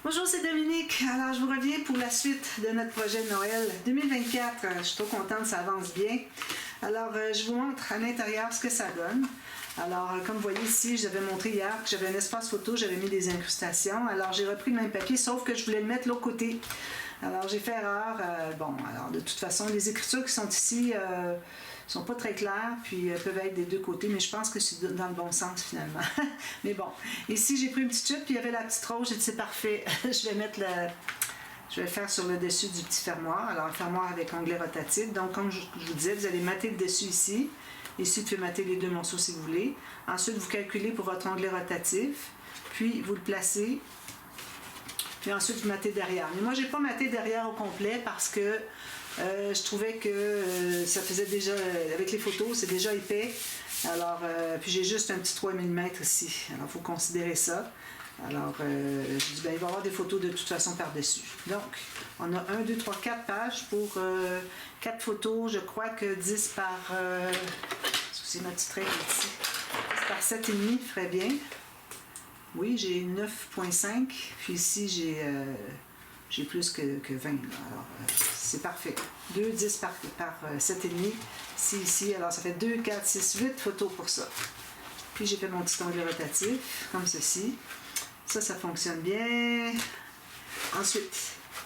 Bonjour, c'est Dominique. Alors, je vous reviens pour la suite de notre projet de Noël 2024. Je suis trop contente, ça avance bien. Alors, je vous montre à l'intérieur ce que ça donne. Alors, comme vous voyez ici, je vous avais montré hier que j'avais un espace photo, j'avais mis des incrustations. Alors, j'ai repris le même papier, sauf que je voulais le mettre de l'autre côté. Alors, j'ai fait erreur. Alors, de toute façon, les écritures qui sont ici sont pas très claires, puis peuvent être des deux côtés, mais je pense que c'est dans le bon sens, finalement. Mais bon, ici, j'ai pris une petite chute, puis il y avait la petite rose. J'ai dit, c'est parfait. Je vais le faire sur le dessus du petit fermoir. Alors, un fermoir avec onglet rotatif. Donc, comme je vous disais, vous allez mater le dessus ici. Ici, vous pouvez mater les deux morceaux si vous voulez. Ensuite, vous calculez pour votre onglet rotatif. Puis, vous le placez. Puis ensuite, vous matez derrière. Mais moi, je n'ai pas maté derrière au complet parce que je trouvais que ça faisait déjà, avec les photos, c'est déjà épais. Alors, puis j'ai juste un petit 3 mm ici. Alors, il faut considérer ça. Alors, je dis, il va y avoir des photos de toute façon par-dessus. Donc, on a 1, 2, 3, 4 pages pour 4 photos. Je crois que 10 par... excusez ma petite règle ici. 10 par 7,5 ferait bien. Oui, j'ai 9,5. Puis ici, j'ai plus que 20. Alors, c'est parfait. 2, 10 par 7,5. Ici. Alors, ça fait 2, 4, 6, 8 photos pour ça. Puis, j'ai fait mon petit onglet rotatif, comme ceci. Ça fonctionne bien. Ensuite,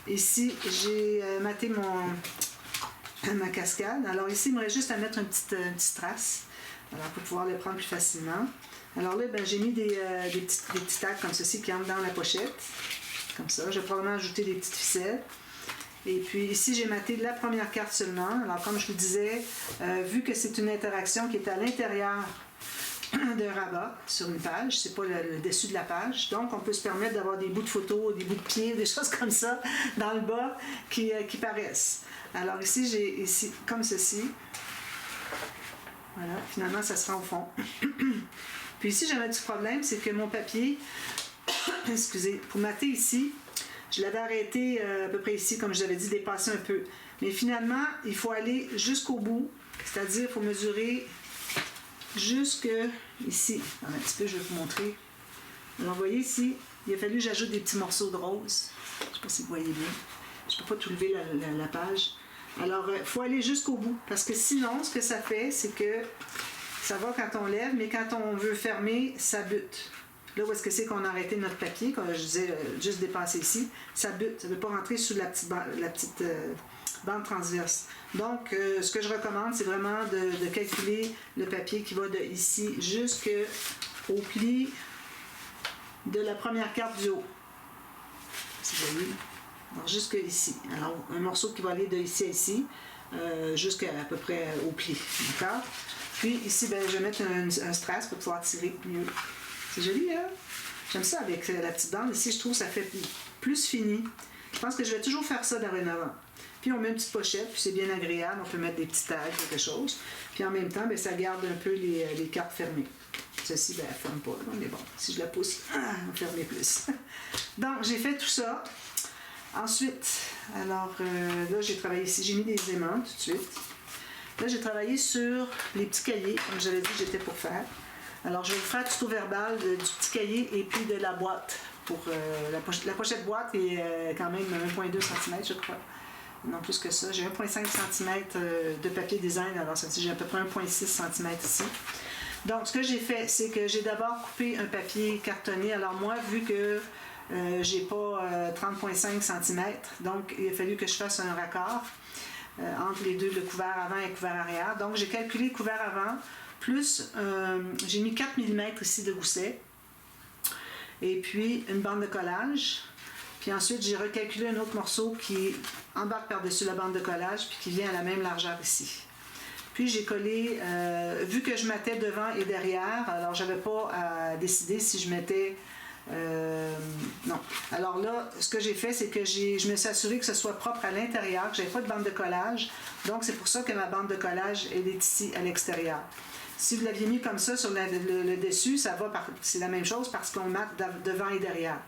ici, j'ai maté ma cascade. Alors, ici, il me reste juste à mettre une petite trace. Alors, pour pouvoir le prendre plus facilement. Alors là, j'ai mis des petits tags comme ceci qui entrent dans la pochette. Comme ça. Je vais probablement ajouter des petites ficelles. Et puis ici, j'ai maté la première carte seulement. Alors, comme je vous disais, vu que c'est une interaction qui est à l'intérieur d'un rabat sur une page, c'est pas le dessus de la page. Donc, on peut se permettre d'avoir des bouts de photos, des bouts de pieds, des choses comme ça dans le bas qui paraissent. Alors ici, j'ai comme ceci. Voilà, finalement, ça sera au fond. Puis ici, j'avais un petit problème, c'est que mon papier, excusez, pour mater ici, je l'avais arrêté à peu près ici, comme je l'avais dit, dépasser un peu. Mais finalement, il faut aller jusqu'au bout, c'est-à-dire il faut mesurer jusque ici. Un petit peu, je vais vous montrer. Alors, vous voyez ici, il a fallu que j'ajoute des petits morceaux de rose. Je ne sais pas si vous voyez bien. Je ne peux pas tout lever la page. Alors, il faut aller jusqu'au bout, parce que sinon, ce que ça fait, c'est que ça va quand on lève, mais quand on veut fermer, ça bute. Là, où est-ce que c'est qu'on a arrêté notre papier, comme je disais, juste dépasser ici, ça bute. Ça ne veut pas rentrer sous la petite bande transverse. Donc, ce que je recommande, c'est vraiment de calculer le papier qui va de ici jusqu'au pli de la première carte du haut. Si vous voyez. Alors, jusque ici. Alors, un morceau qui va aller de ici à ici, jusqu'à peu près au pli. D'accord? Puis, ici, je vais mettre un strass pour pouvoir tirer mieux. C'est joli, hein? J'aime ça avec la petite bande. Ici, je trouve que ça fait plus fini. Je pense que je vais toujours faire ça dorénavant. Puis, on met une petite pochette, puis c'est bien agréable. On peut mettre des petits tags, quelque chose. Puis, en même temps, ça garde un peu les cartes fermées. Ceci, elle ne ferme pas. Là, mais bon, si je la pousse, elle va fermer plus. Donc, j'ai fait tout ça. Ensuite, alors, là, j'ai travaillé ici. J'ai mis des aimants tout de suite. Là, j'ai travaillé sur les petits cahiers, comme j'avais dit, j'étais pour faire. Alors, je vais vous faire tuto verbal du petit cahier et puis de la boîte. Pour la pochette boîte est quand même 1,2 cm, je crois. Non plus que ça. J'ai 1,5 cm de papier design, alors ça veut dire j'ai à peu près 1,6 cm ici. Donc, ce que j'ai fait, c'est que j'ai d'abord coupé un papier cartonné. Alors, moi, vu que j'ai pas 30,5 cm, donc il a fallu que je fasse un raccord entre les deux, le couvert avant et le couvert arrière. Donc, j'ai calculé le couvert avant, plus j'ai mis 4 mm ici de gousset, et puis une bande de collage. Puis ensuite, j'ai recalculé un autre morceau qui embarque par-dessus la bande de collage, puis qui vient à la même largeur ici. Puis j'ai collé, vu que je mettais devant et derrière, alors j'avais pas à décider si je mettais... non. Alors là, ce que j'ai fait, c'est que je me suis assurée que ce soit propre à l'intérieur, que j'avais pas de bande de collage. Donc c'est pour ça que ma bande de collage, elle est ici, à l'extérieur. Si vous l'aviez mis comme ça sur le dessus, c'est la même chose parce qu'on mate devant et derrière.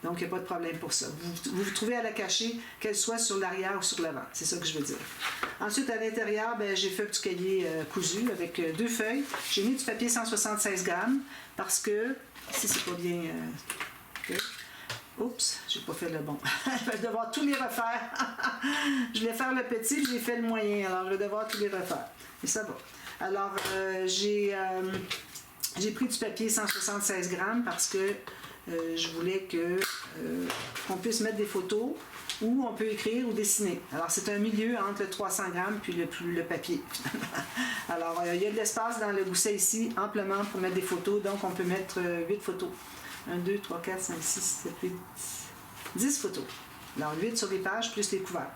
Donc, il n'y a pas de problème pour ça. Vous trouvez à la cacher, qu'elle soit sur l'arrière ou sur l'avant. C'est ça que je veux dire. Ensuite, à l'intérieur, j'ai fait un petit cahier cousu avec 2 feuilles. J'ai mis du papier 176 grammes parce que, ici, c'est pas bien... Oups, j'ai pas fait le bon. Je vais devoir tous les refaire. Je voulais faire le petit, puis j'ai fait le moyen. Alors, je vais devoir tous les refaire. Et ça va. Alors, j'ai pris du papier 176 grammes parce que je voulais qu'on puisse mettre des photos ou on peut écrire ou dessiner. Alors, c'est un milieu entre le 300 grammes puis le papier. Alors, il y a de l'espace dans le gousset ici, amplement pour mettre des photos. Donc, on peut mettre 8 photos. 1, 2, 3, 4, 5, 6, 7, 8, 10 photos. Alors, 8 sur les pages plus les couverts.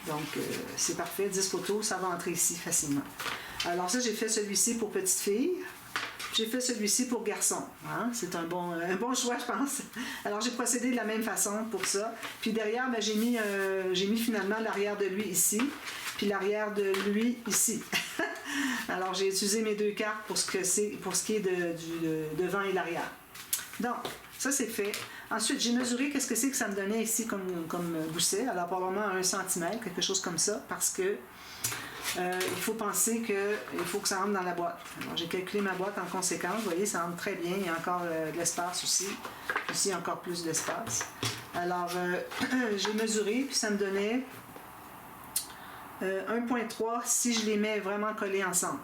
Donc, c'est parfait. 10 photos, ça va entrer ici facilement. Alors ça, j'ai fait celui-ci pour petite fille. J'ai fait celui-ci pour garçon. Hein? C'est un bon choix, je pense. Alors, j'ai procédé de la même façon pour ça. Puis derrière, ben, j'ai mis finalement l'arrière de lui ici, puis l'arrière de lui ici. Alors, j'ai utilisé mes deux cartes pour ce qui est du devant et l'arrière. Donc, ça, c'est fait. Ensuite, j'ai mesuré qu'est-ce que c'est que ça me donnait ici comme gousset. Alors, probablement 1 cm, quelque chose comme ça, parce que il faut penser qu'il faut que ça rentre dans la boîte. Alors, j'ai calculé ma boîte en conséquence. Vous voyez, ça rentre très bien. Il y a encore de l'espace aussi. Ici, encore plus d'espace. Alors, j'ai mesuré, puis ça me donnait 1,3 si je les mets vraiment collés ensemble.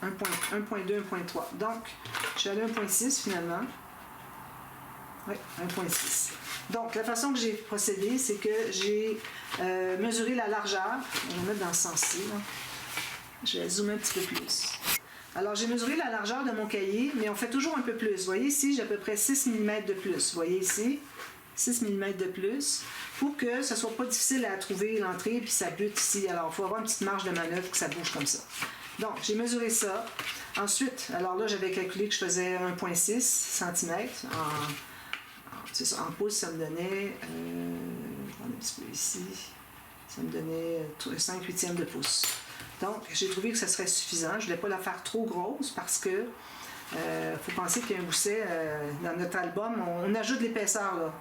1,2, 1,3. Donc, je suis allé à 1,6 finalement. Oui, 1,6. Donc, la façon que j'ai procédé, c'est que j'ai mesuré la largeur. On va mettre dans ce sens-ci. Je vais zoomer un petit peu plus. Alors, j'ai mesuré la largeur de mon cahier, mais on fait toujours un peu plus. Vous voyez ici, j'ai à peu près 6 mm de plus. Vous voyez ici, 6 mm de plus, pour que ce ne soit pas difficile à trouver l'entrée, puis ça bute ici. Alors, il faut avoir une petite marge de manœuvre que ça bouge comme ça. Donc, j'ai mesuré ça. Ensuite, alors là, j'avais calculé que je faisais 1,6 cm. En pouces, ça me donnait, un petit peu ici, ça me donnait 5/8 de pouce. Donc, j'ai trouvé que ça serait suffisant. Je ne voulais pas la faire trop grosse parce que faut penser qu'il y a un gousset dans notre album, on ajoute de l'épaisseur là.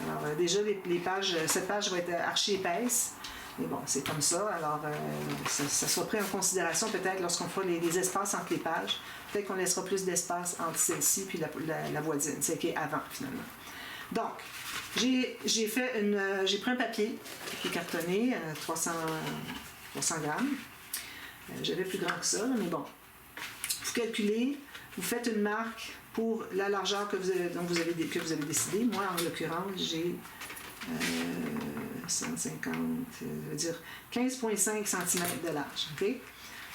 Alors, déjà, les pages, cette page va être archi épaisse. Mais bon, c'est comme ça. Alors, ça soit pris en considération peut-être lorsqu'on fera les espaces entre les pages. Peut-être qu'on laissera plus d'espace entre celle-ci et la voisine, celle qui est avant finalement. Donc, j'ai pris un papier cartonné, 300 grammes. J'avais plus grand que ça, mais bon. Vous calculez, vous faites une marque pour la largeur que vous avez décidé. Moi, en l'occurrence, j'ai 150, je veux dire 15,5 cm de large. Okay?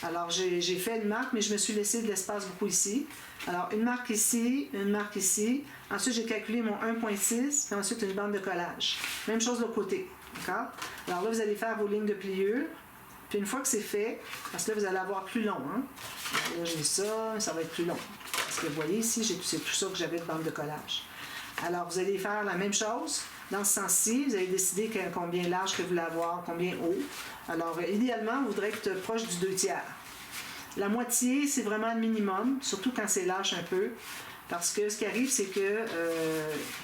Alors, j'ai fait une marque, mais je me suis laissé de l'espace beaucoup ici. Alors, une marque ici, une marque ici. Ensuite, j'ai calculé mon 1,6, puis ensuite une bande de collage. Même chose de l'autre côté. D'accord? Alors là, vous allez faire vos lignes de pliure. Puis une fois que c'est fait, parce que là, vous allez avoir plus long. Hein? Là, j'ai ça va être plus long. Parce que vous voyez ici, c'est tout ça que j'avais de bande de collage. Alors, vous allez faire la même chose. Dans ce sens-ci, vous allez décider combien large que vous voulez avoir, combien haut. Alors, idéalement, on voudrait être proche du 2/3. La moitié, c'est vraiment le minimum, surtout quand c'est lâche un peu. Parce que ce qui arrive, c'est que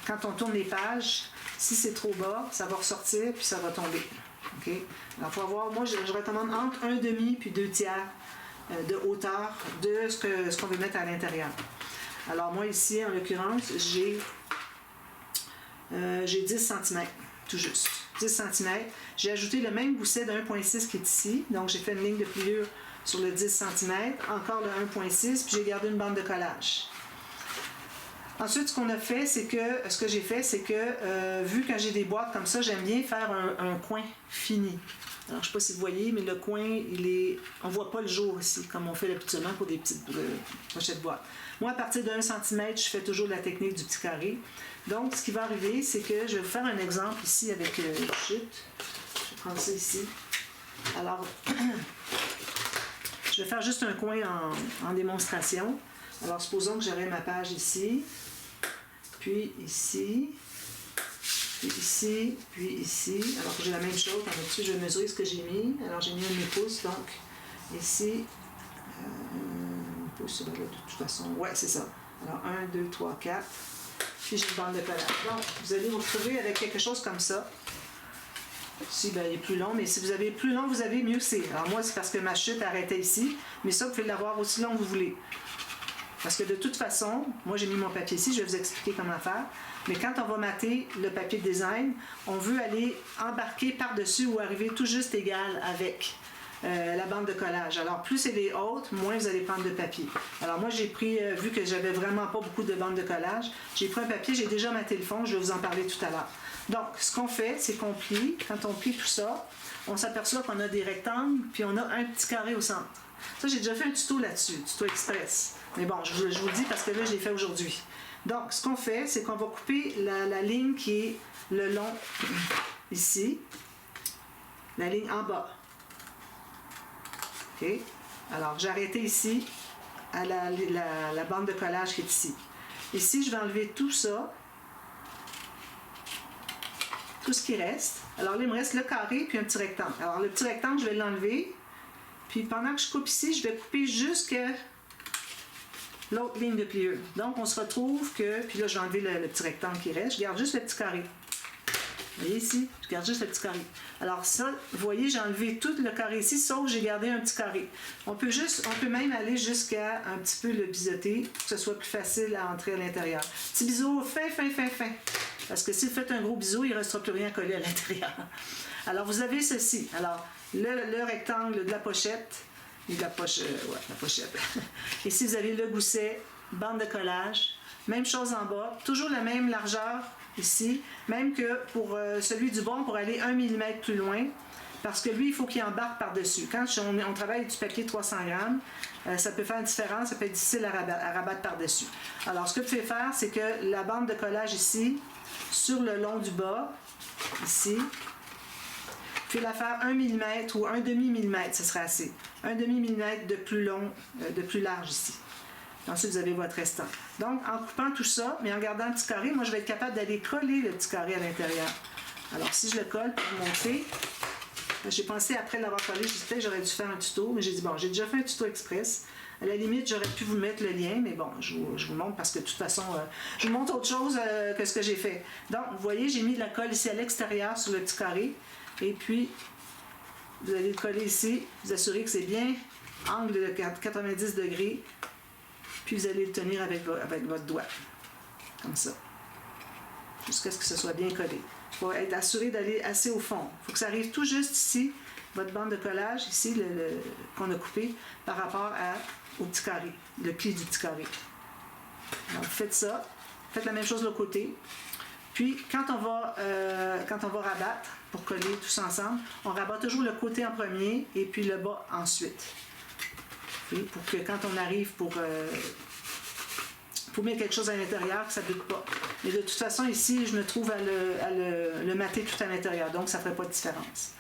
quand on tourne les pages, si c'est trop bas, ça va ressortir puis ça va tomber. Okay? Alors, il faut avoir, moi, je recommande entre 1/2 puis 2/3 de hauteur de ce qu'on veut mettre à l'intérieur. Alors, moi, ici, en l'occurrence, j'ai 10 cm, tout juste. 10 cm. J'ai ajouté le même gousset de 1,6 qui est ici. Donc, j'ai fait une ligne de pliure sur le 10 cm, encore le 1,6, puis j'ai gardé une bande de collage. Ensuite, ce que j'ai fait, c'est que, vu que j'ai des boîtes comme ça, j'aime bien faire un coin fini. Alors, je ne sais pas si vous voyez, mais le coin, on ne voit pas le jour ici, comme on fait habituellement pour des petites pochettes boîtes. Moi, à partir de 1 cm, je fais toujours la technique du petit carré. Donc, ce qui va arriver, c'est que je vais vous faire un exemple ici avec chute. Je vais prendre ça ici. Alors, je vais faire juste un coin en démonstration. Alors, supposons que j'aurai ma page ici, puis ici, puis ici, puis ici. Alors, j'ai la même chose. En dessus, je vais mesurer ce que j'ai mis. Alors, j'ai mis un demi-pouce, donc ici, un pouce, de toute façon. Ouais, c'est ça. Alors, 1, 2, 3, 4. Puis, j'ai une bande de collage. Donc, vous allez vous retrouver avec quelque chose comme ça. Ici, ben, il est plus long, mais si vous avez plus long, vous avez mieux c'est. Alors, moi, c'est parce que ma chute arrêtait ici, mais ça, vous pouvez l'avoir aussi long que vous voulez. Parce que de toute façon, moi j'ai mis mon papier ici, je vais vous expliquer comment faire. Mais quand on va mater le papier de design, on veut aller embarquer par-dessus ou arriver tout juste égal avec la bande de collage. Alors, plus elle est haute, moins vous allez prendre de papier. Alors, moi, j'ai pris, vu que j'avais vraiment pas beaucoup de bande de collage, j'ai pris un papier, j'ai déjà maté le fond, je vais vous en parler tout à l'heure. Donc, ce qu'on fait, c'est qu'on plie. Quand on plie tout ça, on s'aperçoit qu'on a des rectangles, puis on a un petit carré au centre. Ça, j'ai déjà fait un tuto là-dessus, tuto express. Mais bon, je vous le dis parce que là, je l'ai fait aujourd'hui. Donc, ce qu'on fait, c'est qu'on va couper la ligne qui est le long, ici, la ligne en bas. OK? Alors, j'ai arrêté ici, à la bande de collage qui est ici. Ici, je vais enlever tout ça, tout ce qui reste. Alors là, il me reste le carré puis un petit rectangle. Alors, le petit rectangle, je vais l'enlever. Puis, pendant que je coupe ici, je vais couper jusqu'à l'autre ligne de pliure. Donc, on se retrouve que... Puis là, je vais enlever le petit rectangle qui reste. Je garde juste le petit carré. Vous voyez ici? Je garde juste le petit carré. Alors ça, vous voyez, j'ai enlevé tout le carré ici, sauf j'ai gardé un petit carré. On peut même aller jusqu'à un petit peu le biseauter, pour que ce soit plus facile à entrer à l'intérieur. Petit biseau fin. Parce que si vous faites un gros biseau, il ne restera plus rien collé à l'intérieur. Alors, vous avez ceci. Alors, le rectangle de la pochette, la pochette. Ici, vous avez le gousset, bande de collage. Même chose en bas, toujours la même largeur ici, même que pour celui du bas, on pourrait aller 1 mm plus loin, parce que lui, il faut qu'il embarque par-dessus. Quand on travaille du papier 300 grammes, ça peut faire une différence, ça peut être difficile à rabattre par-dessus. Alors, ce que vous pouvez faire, c'est que la bande de collage ici, sur le long du bas, ici, vous pouvez la faire 1 mm ou 1 demi-millimètre, ce serait assez. 1 demi-millimètre de plus long, de plus large ici. Ensuite, vous avez votre restant. Donc, en coupant tout ça, mais en gardant un petit carré, moi, je vais être capable d'aller coller le petit carré à l'intérieur. Alors, si je le colle pour vous montrer, j'ai pensé, après l'avoir collé, je disais, j'aurais dû faire un tuto, mais j'ai dit, bon, j'ai déjà fait un tuto express. À la limite, j'aurais pu vous mettre le lien, mais bon, je vous montre parce que de toute façon, je vous montre autre chose que ce que j'ai fait. Donc, vous voyez, j'ai mis de la colle ici à l'extérieur sur le petit carré. Et puis, vous allez le coller ici, vous assurez que c'est bien angle de 90 degrés. Puis vous allez le tenir avec votre doigt, comme ça, jusqu'à ce que ce soit bien collé. Il faut être assuré d'aller assez au fond. Il faut que ça arrive tout juste ici, votre bande de collage, ici, qu'on a coupé, par rapport au petit carré, le pli du petit carré. Alors, faites ça. Faites la même chose de l'autre côté. Puis, quand on va rabattre, pour coller tous ensemble, on rabat toujours le côté en premier et puis le bas ensuite. Oui, pour que quand on arrive pour mettre quelque chose à l'intérieur, que ça ne bute pas. Mais de toute façon, ici, je me trouve à le mater tout à l'intérieur, donc ça ne ferait pas de différence.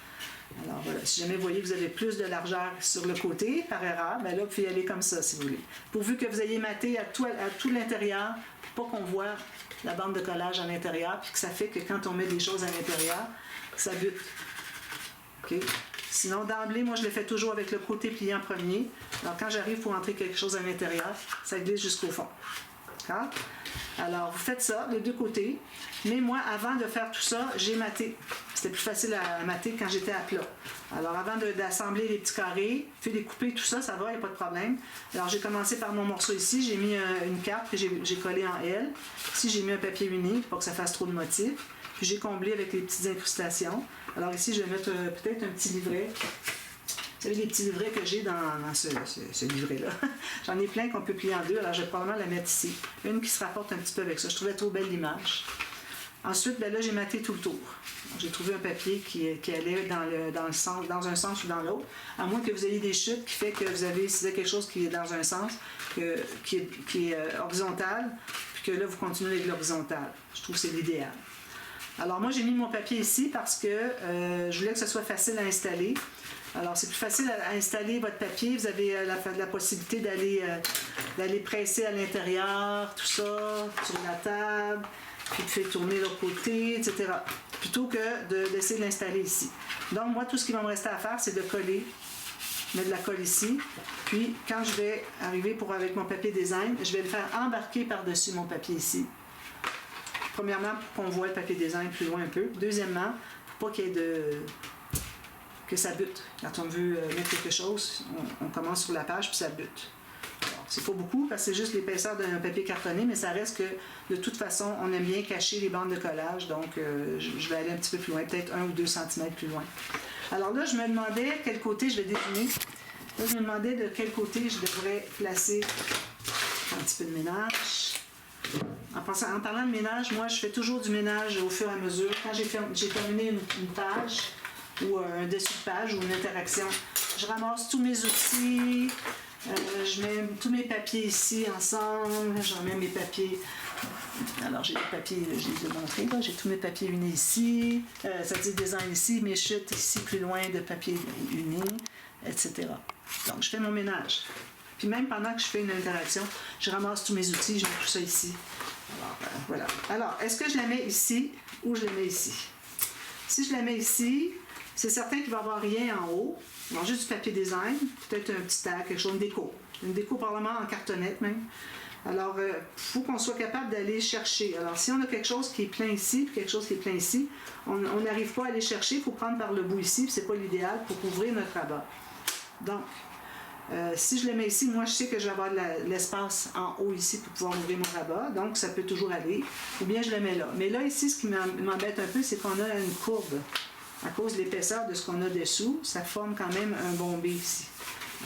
Alors voilà, si jamais vous voyez que vous avez plus de largeur sur le côté, par erreur, bien là, vous pouvez y aller comme ça, si vous voulez. Pourvu que vous ayez maté à tout l'intérieur, pour pas qu'on voit la bande de collage à l'intérieur, puis que ça fait que quand on met des choses à l'intérieur, ça bute. OK? Sinon, d'emblée, moi, je le fais toujours avec le côté plié en premier. Alors, quand j'arrive pour entrer quelque chose à l'intérieur, ça glisse jusqu'au fond. D'accord? Alors, vous faites ça, les deux côtés. Mais moi, avant de faire tout ça, j'ai maté. C'était plus facile à mater quand j'étais à plat. Alors, avant d'assembler les petits carrés, puis les couper, tout ça, ça va, il n'y a pas de problème. Alors, j'ai commencé par mon morceau ici. J'ai mis une carte que j'ai collée en L. Ici, j'ai mis un papier unique pour que ça fasse trop de motifs. Puis, j'ai comblé avec les petites incrustations. Alors ici, je vais mettre peut-être un petit livret. Vous savez, les petits livrets que j'ai dans ce livret-là. J'en ai plein qu'on peut plier en deux, alors je vais probablement la mettre ici. Une qui se rapporte un petit peu avec ça. Je trouvais trop belle l'image. Ensuite, ben là, j'ai maté tout le tour. J'ai trouvé un papier qui allait dans un sens ou dans l'autre. À moins que vous ayez des chutes qui fait que si vous avez quelque chose qui est dans un sens, qui est horizontal, puis que là, vous continuez avec l'horizontal. Je trouve que c'est l'idéal. Alors moi, j'ai mis mon papier ici parce que je voulais que ce soit facile à installer. Alors, c'est plus facile à installer votre papier. Vous avez la possibilité d'aller presser à l'intérieur, tout ça, sur la table, puis de faire tourner l'autre côté, etc. Plutôt que d'essayer de l'installer ici. Donc, moi, tout ce qui va me rester à faire, c'est de coller, mettre de la colle ici. Puis, quand je vais arriver avec mon papier design, je vais le faire embarquer par-dessus mon papier ici. Premièrement, pour qu'on voit le papier design plus loin un peu. Deuxièmement, pour pas qu'il y ait que ça bute. Quand on veut mettre quelque chose, on commence sur la page puis ça bute. Alors, c'est pas beaucoup parce que c'est juste l'épaisseur d'un papier cartonné, mais ça reste que de toute façon, on aime bien cacher les bandes de collage, donc je vais aller un petit peu plus loin, peut-être 1 ou 2 cm plus loin. Alors là, je me demandais quel côté je vais dessiner. Là, je me demandais de quel côté je devrais placer un petit peu de ménage. En parlant de ménage, moi, je fais toujours du ménage au fur et à mesure. Quand j'ai terminé une page, ou un dessus de page, ou une interaction, je ramasse tous mes outils, je mets tous mes papiers ici ensemble, j'en mets mes papiers. Alors, j'ai les papiers, je les ai montrés, là. J'ai tous mes papiers unis ici, ça dit design ici, mes chutes ici, plus loin de papier unis, etc. Donc, je fais mon ménage. Puis même pendant que je fais une interaction, je ramasse tous mes outils, je mets tout ça ici. Alors, voilà. Alors, est-ce que je la mets ici ou je la mets ici? Si je la mets ici, c'est certain qu'il va n'y avoir rien en haut. Alors, juste du papier design, peut-être un petit tag, quelque chose, une déco. Une déco probablement en cartonnette même. Alors, il faut qu'on soit capable d'aller chercher. Alors, si on a quelque chose qui est plein ici, puis quelque chose qui est plein ici, on n'arrive pas à aller chercher, il faut prendre par le bout ici, puis c'est pas l'idéal pour ouvrir notre rabat. Donc, si je le mets ici, moi je sais que je vais avoir de l'espace en haut ici pour pouvoir ouvrir mon rabat, donc ça peut toujours aller, ou bien je le mets là. Mais là ici, ce qui m'embête un peu, c'est qu'on a une courbe. À cause de l'épaisseur de ce qu'on a dessous, ça forme quand même un bombé ici.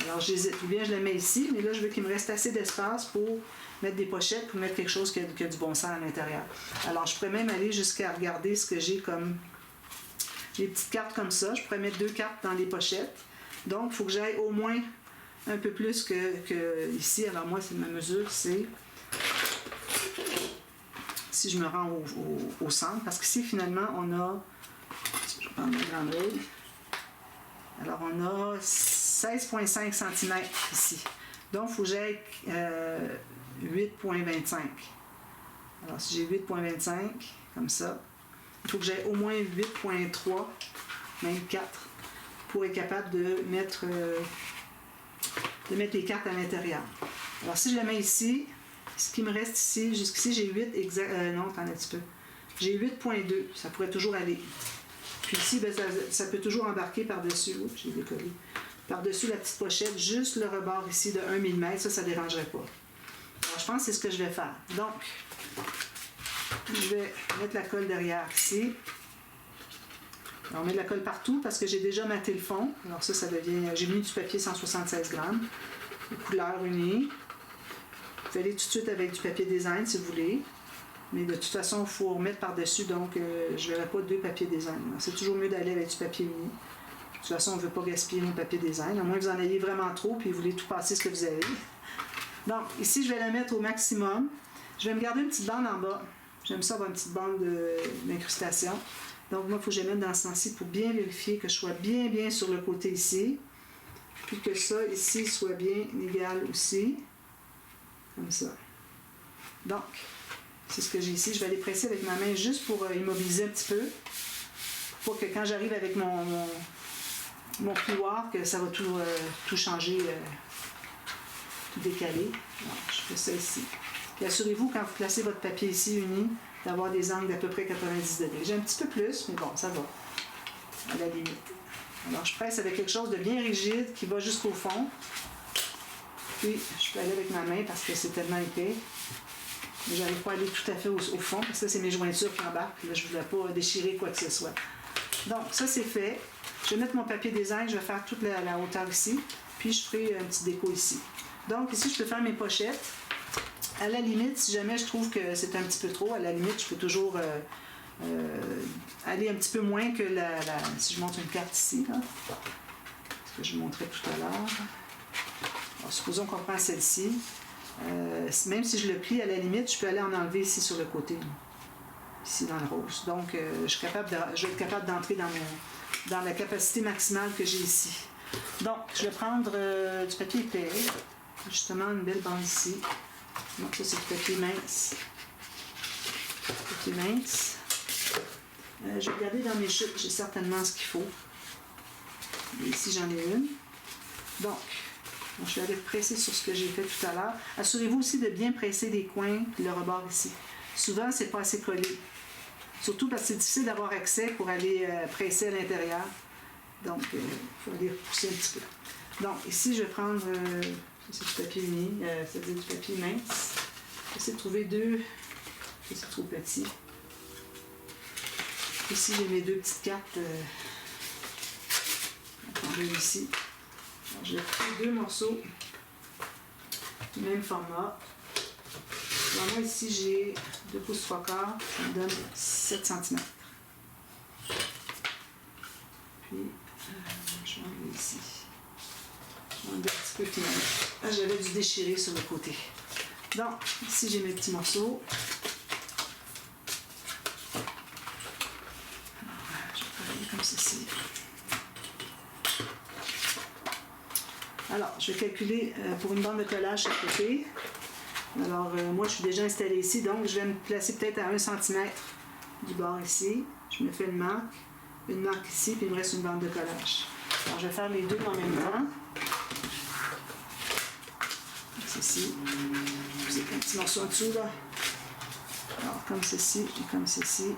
Alors j'hésite, ou bien je le mets ici, mais là je veux qu'il me reste assez d'espace pour mettre des pochettes, pour mettre quelque chose qui a du bon sens à l'intérieur. Alors je pourrais même aller jusqu'à regarder ce que j'ai comme des petites cartes comme ça. Je pourrais mettre 2 cartes dans les pochettes. Donc il faut que j'aille au moins un peu plus que ici. Alors moi, c'est ma mesure, c'est si je me rends au centre, parce qu'ici, finalement, on a, je vais prendre ma grande règle, alors on a 16,5 cm ici. Donc, il faut que j'aille 8,25. Alors, si j'ai 8,25, comme ça, il faut que j'aille au moins 8,3, même 4, pour être capable de mettre les cartes à l'intérieur. Alors, si je la mets ici, ce qui me reste ici, jusqu'ici, j'ai 8 non, attends un petit peu. J'ai 8,2, ça pourrait toujours aller. Puis ici, ben, ça peut toujours embarquer par-dessus. Oups, j'ai décollé. Par-dessus la petite pochette, juste le rebord ici de 1 mm, ça ne dérangerait pas. Alors, je pense que c'est ce que je vais faire. Donc, je vais mettre la colle derrière ici. Alors, on met de la colle partout parce que j'ai déjà maté le fond. Alors ça devient... J'ai mis du papier 176 grammes. De couleur unie. Vous pouvez aller tout de suite avec du papier design si vous voulez. Mais de toute façon, il faut remettre par-dessus. Donc, je ne verrai pas 2 papiers design. C'est toujours mieux d'aller avec du papier uni. De toute façon, on ne veut pas gaspiller mon papier design. À moins que vous en ayez vraiment trop puis vous voulez tout passer ce que vous avez. Donc, ici, je vais la mettre au maximum. Je vais me garder une petite bande en bas. J'aime ça avoir une petite bande d'incrustation. Donc, moi, il faut que je la mette dans ce sens-ci pour bien vérifier que je sois bien sur le côté ici. Puis que ça, ici, soit bien égal aussi. Comme ça. Donc, c'est ce que j'ai ici. Je vais aller presser avec ma main juste pour immobiliser un petit peu. Pour que quand j'arrive avec mon plioir, que ça va tout changer, tout décaler. Alors, je fais ça ici. Puis assurez-vous, quand vous placez votre papier ici uni, d'avoir des angles d'à peu près 90 degrés. J'ai un petit peu plus, mais bon, ça va, à la limite. Alors, je presse avec quelque chose de bien rigide qui va jusqu'au fond. Puis, je peux aller avec ma main parce que c'est tellement épais. Mais j'arrive pas à aller tout à fait au fond, parce que c'est mes jointures qui embarquent. Là, je ne voulais pas déchirer quoi que ce soit. Donc, ça, c'est fait. Je vais mettre mon papier design, je vais faire toute la hauteur ici. Puis, je ferai un petit déco ici. Donc, ici, je peux faire mes pochettes. À la limite, si jamais je trouve que c'est un petit peu trop, à la limite, je peux toujours aller un petit peu moins que si je montre une carte ici, là, ce que je montrais tout à l'heure. Alors, supposons qu'on prend celle-ci. Même si je le plie, à la limite, je peux aller en enlever ici sur le côté, ici dans le rose. Donc, je vais être capable d'entrer dans la capacité maximale que j'ai ici. Donc, je vais prendre du papier épais, justement une belle bande ici. Donc ça, c'est du papier mince. Je vais regarder dans mes chutes, j'ai certainement ce qu'il faut. Et ici, j'en ai une. Donc, je vais aller presser sur ce que j'ai fait tout à l'heure. Assurez-vous aussi de bien presser les coins et le rebord ici. Souvent, c'est pas assez collé. Surtout parce que c'est difficile d'avoir accès pour aller presser à l'intérieur. Donc, il faut aller pousser un petit peu. Donc, ici, je vais prendre C'est du papier uni, c'est-à-dire du papier mince. J'essaie de trouver deux. C'est trop petit. Ici, j'ai mes deux petites cartes. Attendez ici. Alors, je vais couper deux morceaux du même format. Alors, moi, ici, j'ai 2 pouces 3/4. Ça me donne 7 cm. Puis, je vais enlever ici. Je vais enlever un petit peu finalement. Là, j'avais dû déchirer sur le côté. Donc, ici, j'ai mes petits morceaux. Comme ceci. Alors, je vais calculer pour une bande de collage chaque côté. Alors, moi, je suis déjà installée ici, donc je vais me placer peut-être à 1 cm du bord ici. Je me fais une marque ici, puis il me reste une bande de collage. Alors, je vais faire les deux en même temps. Ceci. C'est un petit morceau en dessous, là. Alors, comme ceci et comme ceci.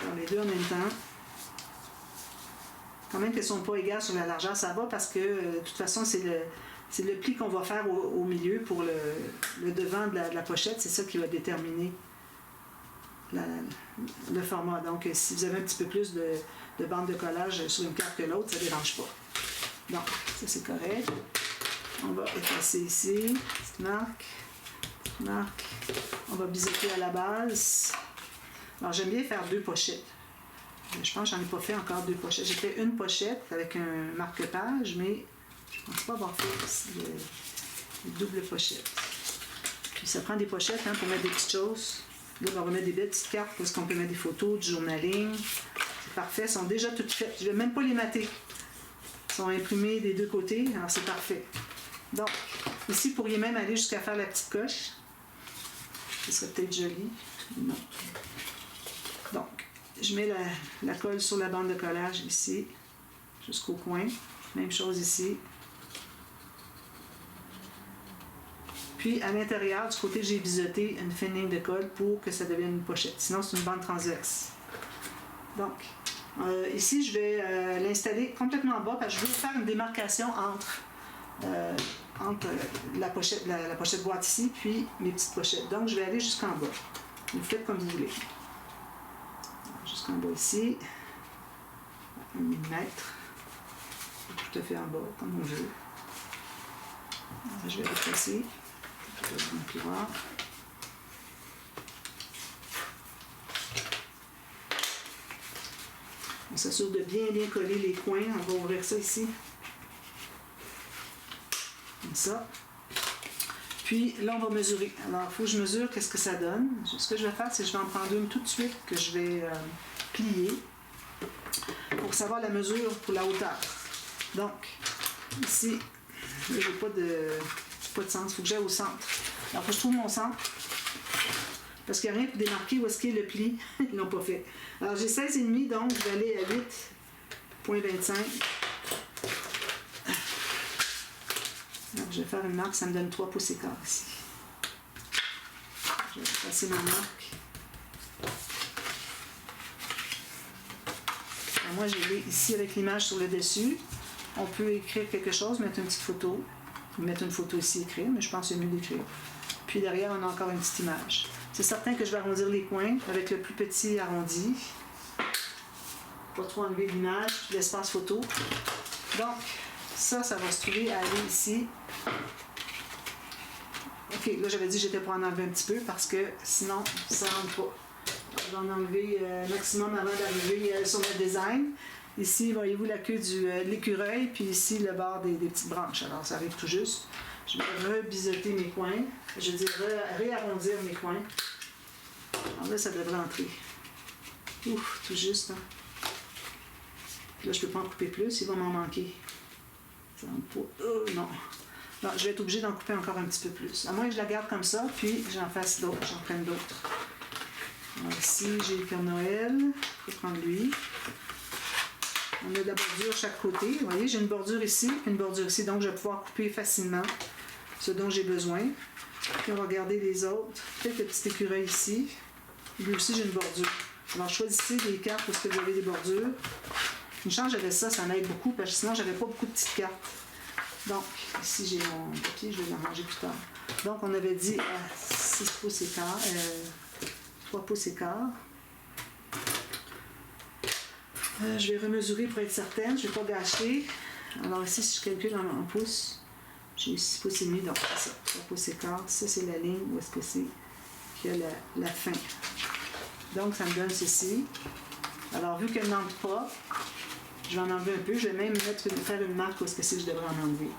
Alors, les deux en même temps. Quand même qu'elles ne sont pas égales sur la largeur, ça va parce que de toute façon, c'est le pli qu'on va faire au milieu pour le devant de la pochette. C'est ça qui va déterminer le format. Donc, si vous avez un petit peu plus de bande de collage sur une carte que l'autre, ça ne dérange pas. Donc, ça c'est correct. On va effacer ici. Petite marque. On va biseauter à la base. Alors, j'aime bien faire 2 pochettes. Je pense que j'en ai pas fait encore 2 pochettes. J'ai fait une pochette avec un marque-page, mais je ne pense pas avoir fait une double pochette. Puis ça prend des pochettes pour mettre des petites choses. Là, on va mettre des belles petites cartes parce qu'on peut mettre des photos, du journaling. C'est parfait, elles sont déjà toutes faites. Je ne vais même pas les mater. Elles sont imprimées des 2 côtés, alors c'est parfait. Donc, ici, vous pourriez même aller jusqu'à faire la petite coche. Ce serait peut-être joli. Non. Donc, je mets la colle sur la bande de collage ici, jusqu'au coin. Même chose ici. Puis à l'intérieur, du côté, j'ai biseauté une fine ligne de colle pour que ça devienne une pochette. Sinon, c'est une bande transverse. Donc, ici, je vais l'installer complètement en bas parce que je veux faire une démarcation entre la pochette boîte ici, puis mes petites pochettes. Donc, je vais aller jusqu'en bas. Vous faites comme vous voulez. Jusqu'en bas ici, 1 mm, tout à fait en bas, comme on veut. Alors, je vais replacer, on s'assure de bien coller les coins, on va ouvrir ça ici, comme ça. Puis là, on va mesurer. Alors, il faut que je mesure qu'est-ce que ça donne. Ce que je vais faire, c'est que je vais en prendre une tout de suite que je vais plier pour savoir la mesure pour la hauteur. Donc, ici, je n'ai pas de centre. Il faut que j'aille au centre. Alors, il faut que je trouve mon centre. Parce qu'il n'y a rien pour démarquer où est-ce qu'il est le pli. Ils ne l'ont pas fait. Alors, j'ai 16,5, donc je vais aller à 8,25. Donc, je vais faire une marque, ça me donne 3 pouces et quart ici. Je vais passer ma marque. Alors, moi, je l'ai ici avec l'image sur le dessus. On peut écrire quelque chose, mettre une petite photo. Mettre une photo ici, écrire, mais je pense que c'est mieux d'écrire. Puis derrière, on a encore une petite image. C'est certain que je vais arrondir les coins avec le plus petit arrondi. Pas trop enlever l'image, puis l'espace photo. Donc, ça va se trouver à aller ici. Ok, là j'avais dit que j'étais pour en enlever un petit peu parce que sinon ça ne rentre pas. Je vais en enlever maximum avant d'arriver sur le design. Ici, voyez-vous la queue de l'écureuil, puis ici le bord des petites branches. Alors ça arrive tout juste. Je vais rebiseauter mes coins. Je veux dire réarrondir mes coins. Alors là, ça devrait entrer. Ouf, tout juste. Hein? Là, je ne peux pas en couper plus, il va m'en manquer. Ça rentre pas. Oh, non. Non, je vais être obligée d'en couper encore un petit peu plus. À moins que je la garde comme ça, puis j'en fasse d'autres, j'en prenne d'autres. Alors ici, j'ai le Père Noël. Je vais prendre lui. On a de la bordure chaque côté. Vous voyez, j'ai une bordure ici, une bordure ici, donc je vais pouvoir couper facilement ce dont j'ai besoin. Puis on va regarder les autres. Peut-être le petit écureuil ici. Lui aussi, j'ai une bordure. Alors, choisissez des cartes parce que vous avez des bordures. Une chance, j'avais ça m'aide beaucoup, parce que sinon, j'avais pas beaucoup de petites cartes. Donc, ici j'ai mon papier, je vais l'arranger plus tard. Donc, on avait dit à 6 pouces et quart, 3 pouces et quart. Je vais remesurer pour être certaine, je ne vais pas gâcher. Alors ici, si je calcule en pouces, j'ai 6 pouces et demi, donc c'est ça, 3 pouces et quart. Ça, c'est la ligne où est-ce que c'est qu'il y a la fin. Donc, ça me donne ceci. Alors, vu qu'elle n'entre pas, je vais en enlever un peu. Je vais même faire une marque où est-ce que c'est que je devrais en enlever.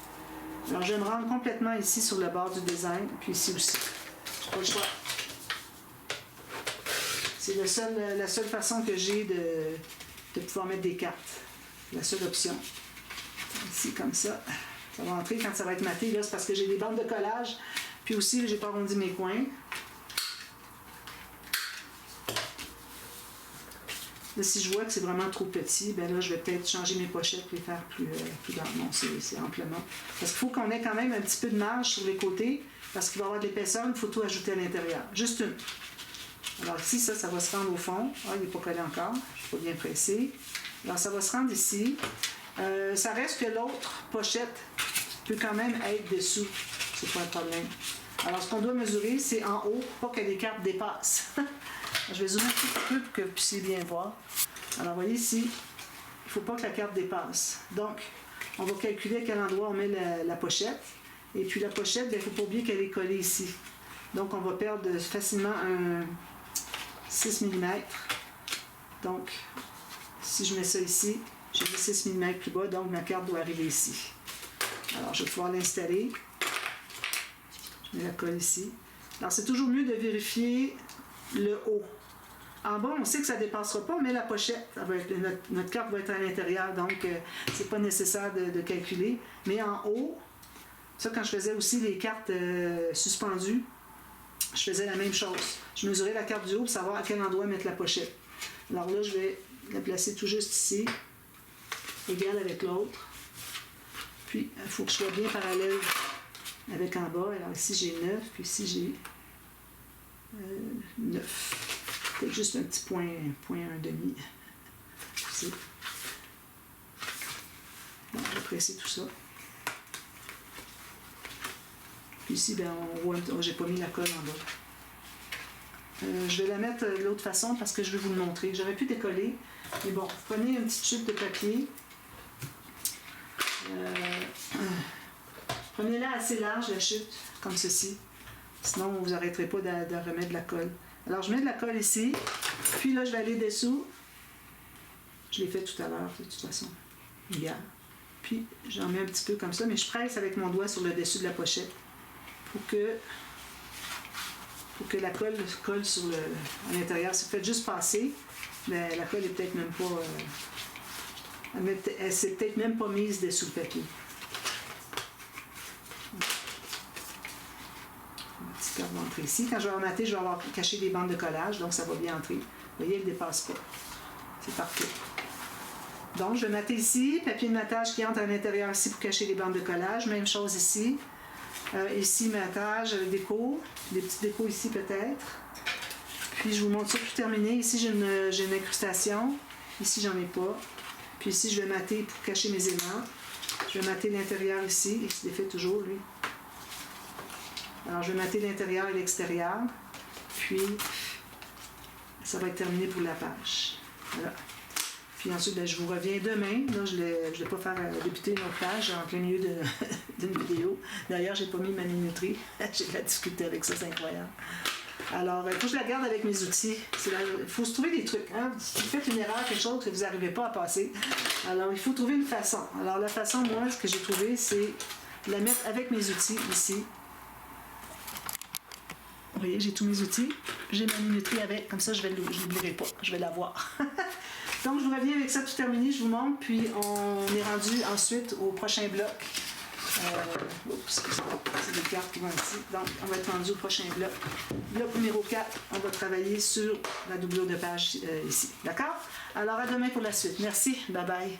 Alors, je vais me rendre complètement ici sur le bord du design, puis ici aussi. Je n'ai pas le choix. C'est la seule façon que j'ai de pouvoir mettre des cartes. La seule option. Ici, comme ça. Ça va entrer quand ça va être maté. Là, c'est parce que j'ai des bandes de collage. Puis aussi, je n'ai pas arrondi mes coins. Là, si je vois que c'est vraiment trop petit, ben là, je vais peut-être changer mes pochettes et les faire plus grandes. Non, c'est amplement. Parce qu'il faut qu'on ait quand même un petit peu de marge sur les côtés, parce qu'il va y avoir de l'épaisseur, il faut tout ajouter à l'intérieur. Juste une. Alors ici, ça va se rendre au fond. Ah, il n'est pas collé encore. Je ne suis pas bien pressée. Alors, ça va se rendre ici. Ça reste que l'autre pochette peut quand même être dessous. C'est pas un problème. Alors, ce qu'on doit mesurer, c'est en haut, pour pas que les cartes dépassent. Je vais zoomer un petit peu pour que vous puissiez bien voir. Alors, vous voyez ici, il ne faut pas que la carte dépasse. Donc, on va calculer à quel endroit on met la pochette. Et puis, la pochette, il ne faut pas oublier qu'elle est collée ici. Donc, on va perdre facilement un 6 mm. Donc, si je mets ça ici, j'ai mis 6 mm plus bas, donc ma carte doit arriver ici. Alors, je vais pouvoir l'installer. Je mets la colle ici. Alors, c'est toujours mieux de vérifier le haut. En bas, on sait que ça ne dépassera pas, mais la pochette, notre carte va être à l'intérieur, donc c'est pas nécessaire de calculer. Mais en haut, ça, quand je faisais aussi les cartes suspendues, je faisais la même chose. Je mesurais la carte du haut pour savoir à quel endroit mettre la pochette. Alors là, je vais la placer tout juste ici, égale avec l'autre. Puis, il faut que je sois bien parallèle avec en bas. Alors ici, j'ai 9, puis ici, j'ai 9. Peut-être juste un petit point 1,5. Ici. Bon, je vais presser tout ça. Puis ici, ben, on voit, j'ai pas mis la colle en bas. Je vais la mettre de l'autre façon parce que je vais vous le montrer. J'aurais pu décoller, mais bon, prenez une petite chute de papier. Prenez-la assez large, la chute, comme ceci. Sinon, vous n'arrêterez pas de remettre de la colle. Alors, je mets de la colle ici. Puis là, je vais aller dessous. Je l'ai fait tout à l'heure, de toute façon. Égal. Puis, j'en mets un petit peu comme ça, mais je presse avec mon doigt sur le dessus de la pochette pour que la colle colle à l'intérieur. Si vous faites juste passer, bien, la colle est peut-être même pas... elle s'est peut-être même pas mise dessous le papier. Ma petite carte va entrer ici. Quand je vais remater, je vais avoir caché des bandes de collage, donc ça va bien entrer. Vous voyez, elle ne dépasse pas. C'est parfait. Donc, je vais mater ici, papier de matage qui entre à l'intérieur ici pour cacher les bandes de collage. Même chose ici. Ici, matage, déco. Des petits décos ici peut-être. Puis, je vous montre ça tout terminé. Ici, j'ai une incrustation. Ici, j'en ai pas. Puis ici, je vais mater pour cacher mes aimants. Je vais mater l'intérieur ici. Il se défait toujours, lui. Alors, je vais mater l'intérieur et l'extérieur. Puis, ça va être terminé pour la page. Voilà. Puis ensuite, bien, je vous reviens demain. Là, je ne vais pas faire débuter une autre page en plein milieu d'une vidéo. D'ailleurs, je n'ai pas mis ma minuterie. J'ai de la difficulté avec ça, c'est incroyable. Alors, il faut que je la garde avec mes outils. Il faut se trouver des trucs. Hein? Si vous faites une erreur, quelque chose que vous n'arrivez pas à passer, alors il faut trouver une façon. Alors, la façon, moi, ce que j'ai trouvé, c'est la mettre avec mes outils ici. Vous voyez, j'ai tous mes outils. J'ai ma minuterie avec. Comme ça, je ne l'oublierai pas. Je vais l'avoir. Donc, je vous reviens avec ça tout terminé. Je vous montre. Puis, on est rendu ensuite au prochain bloc. Oups, c'est des cartes qui vont ici. Donc, on va être rendu au prochain bloc. Bloc numéro 4, on va travailler sur la doublure de page ici. D'accord? Alors, à demain pour la suite. Merci. Bye bye.